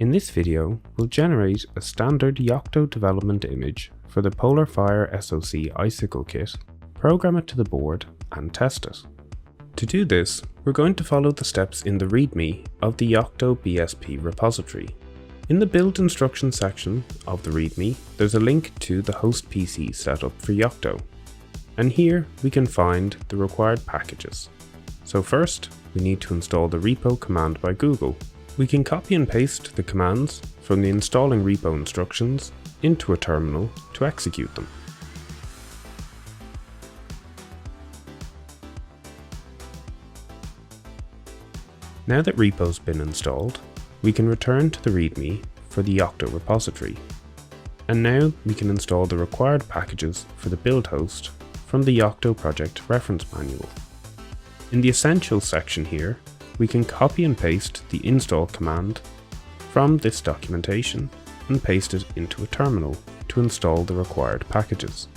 In this video, we'll generate a standard Yocto development image for the PolarFire SoC Icicle kit, program it to the board, and test it. To do this, we're going to follow the steps in the README of the Yocto BSP repository. In the build instructions section of the README, there's a link to the host PC setup for Yocto, and here we can find the required packages. So first, we need to install the repo command by Google. We can copy and paste the commands from the installing repo instructions into a terminal to execute them. Now that repo's been installed, we can return to the README for the Yocto repository. And now we can install the required packages for the build host from the Yocto project reference manual. In the Essentials section here, we can copy and paste the install command from this documentation and paste it into a terminal to install the required packages.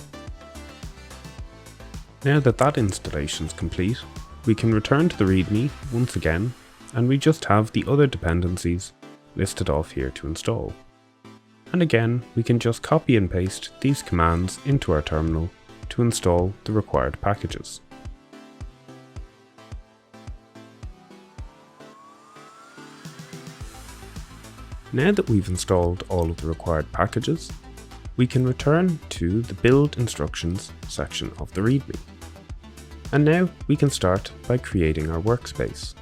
Now that that installation is complete, we can return to the README once again, and we just have the other dependencies listed off here to install. And again, we can just copy and paste these commands into our terminal to install the required packages. Now that we've installed all of the required packages, we can return to the build instructions section of the README. And now we can start by creating our workspace.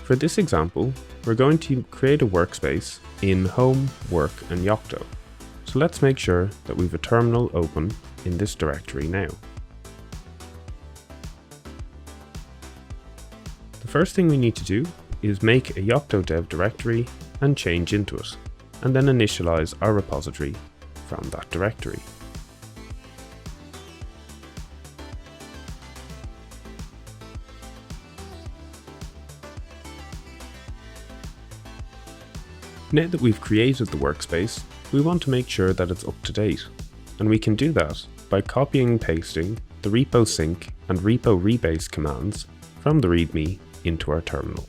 For this example, we're going to create a workspace in Home, Work and Yocto. So let's make sure that we've a terminal open in this directory now. The first thing we need to do is make a Yocto dev directory and change into it, and then initialize our repository from that directory. Now that we've created the workspace, we want to make sure that it's up to date, and we can do that by copying and pasting the repo sync and repo rebase commands from the README into our terminal.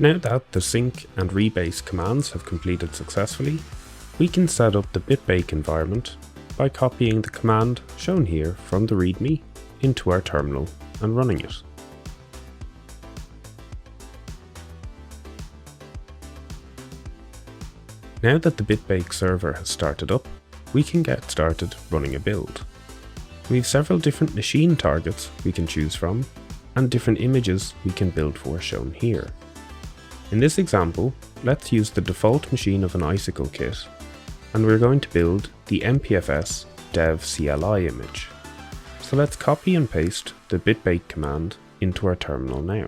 Now that the sync and rebase commands have completed successfully, we can set up the bitbake environment by copying the command shown here from the README into our terminal and running it. Now that the bitbake server has started up, we can get started running a build. We have several different machine targets we can choose from, and different images we can build for shown here. In this example, let's use the default machine of an Icicle kit, and we're going to build the MPFS dev CLI image. So let's copy and paste the bitbake command into our terminal now.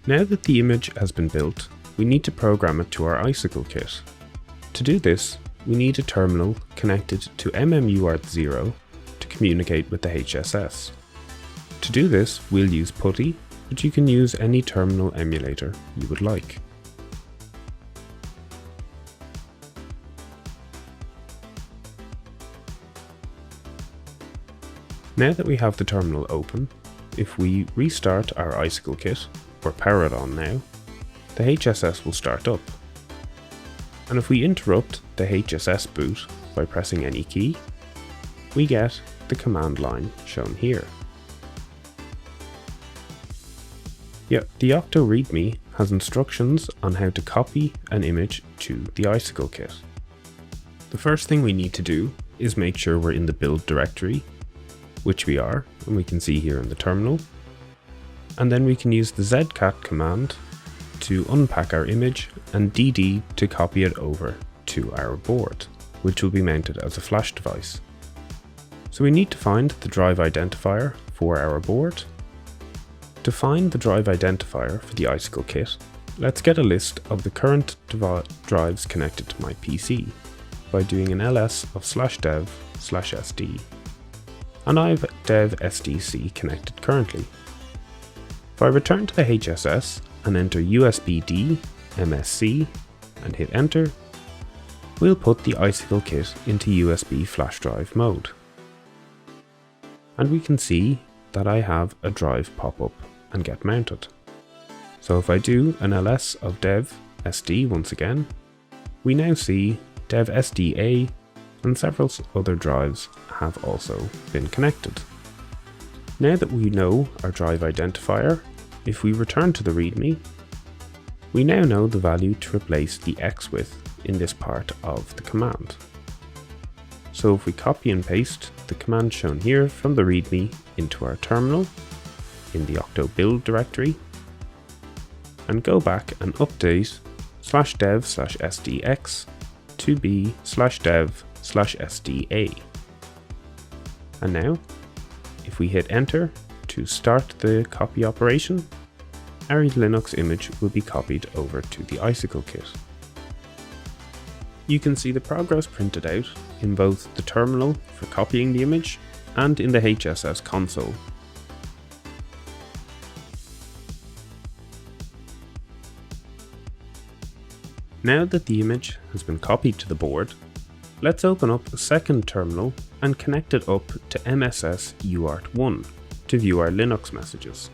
Now that the image has been built, we need to program it to our Icicle kit. To do this, we need a terminal connected to MMUART0 to communicate with the HSS. To do this, we'll use PuTTY, but you can use any terminal emulator you would like. Now that we have the terminal open, if we restart our Icicle kit, or power it on now, the HSS will start up. And if we interrupt the HSS boot by pressing any key, we get the command line shown here. Yeah, the Yocto README has instructions on how to copy an image to the Icicle kit. The first thing we need to do is make sure we're in the build directory, which we are, and we can see here in the terminal. And then we can use the zcat command to unpack our image and dd to copy it over to our board, which will be mounted as a flash device. So we need to find the drive identifier for our board. To find the drive identifier for the Icicle kit, let's get a list of the current drives connected to my PC by doing an ls of /dev/sd and I have dev SDC connected currently. If I return to the HSS and enter USB-D, MSC, and hit enter, we'll put the Icicle kit into USB flash drive mode. And we can see that I have a drive pop up and get mounted. So if I do an ls of dev SD once again, we now see dev SDA and several other drives have also been connected. Now that we know our drive identifier, if we return to the README, we now know the value to replace the X with in this part of the command. So if we copy and paste the command shown here from the README into our terminal in the Yocto build directory, and go back and update /dev/sdx to be /dev/sda. And now, if we hit enter to start the copy operation, our Linux image will be copied over to the Icicle kit. You can see the progress printed out in both the terminal for copying the image and in the HSS console. Now that the image has been copied to the board, let's open up a second terminal and connect it up to MSS UART1 to view our Linux messages.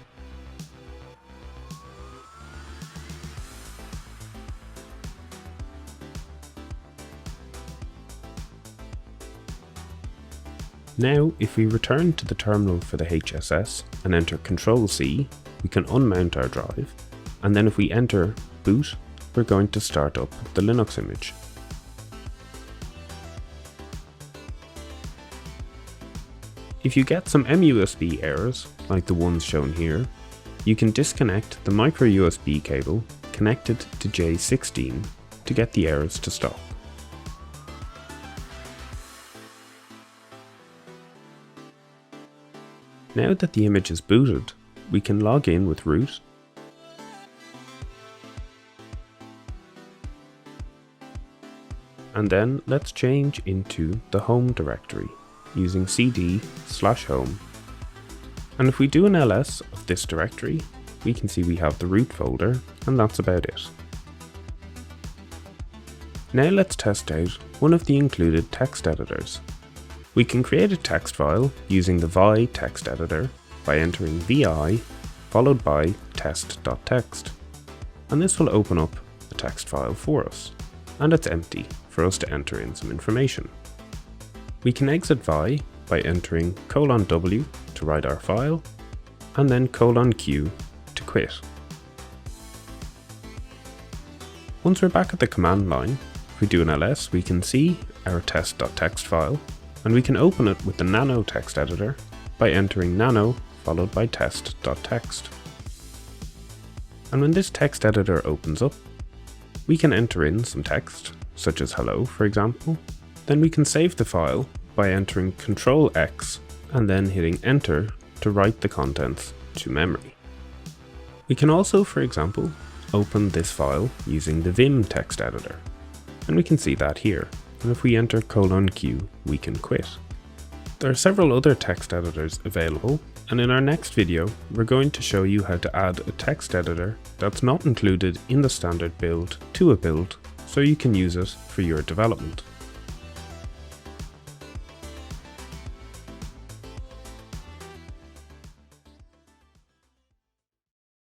Now, if we return to the terminal for the HSS and enter Ctrl-C, we can unmount our drive, and then if we enter boot, we're going to start up the Linux image. If you get some MUSB errors, like the ones shown here, you can disconnect the micro USB cable connected to J16 to get the errors to stop. Now that the image is booted, we can log in with root and then let's change into the home directory using cd/home. And if we do an ls of this directory, we can see we have the root folder, and that's about it. Now let's test out one of the included text editors. We can create a text file using the vi text editor by entering vi followed by test.txt, and this will open up a text file for us, and it's empty for us to enter in some information. We can exit vi by entering :w to write our file, and then :q to quit. Once we're back at the command line, if we do an ls, we can see our test.txt file, and we can open it with the nano text editor by entering nano followed by test.txt. And when this text editor opens up, we can enter in some text, such as hello for example. Then we can save the file by entering Ctrl-X and then hitting enter to write the contents to memory. We can also, for example, open this file using the vim text editor, and we can see that here. And if we enter :q, we can quit. There are several other text editors available, and in our next video, we're going to show you how to add a text editor that's not included in the standard build to a build, so you can use it for your development.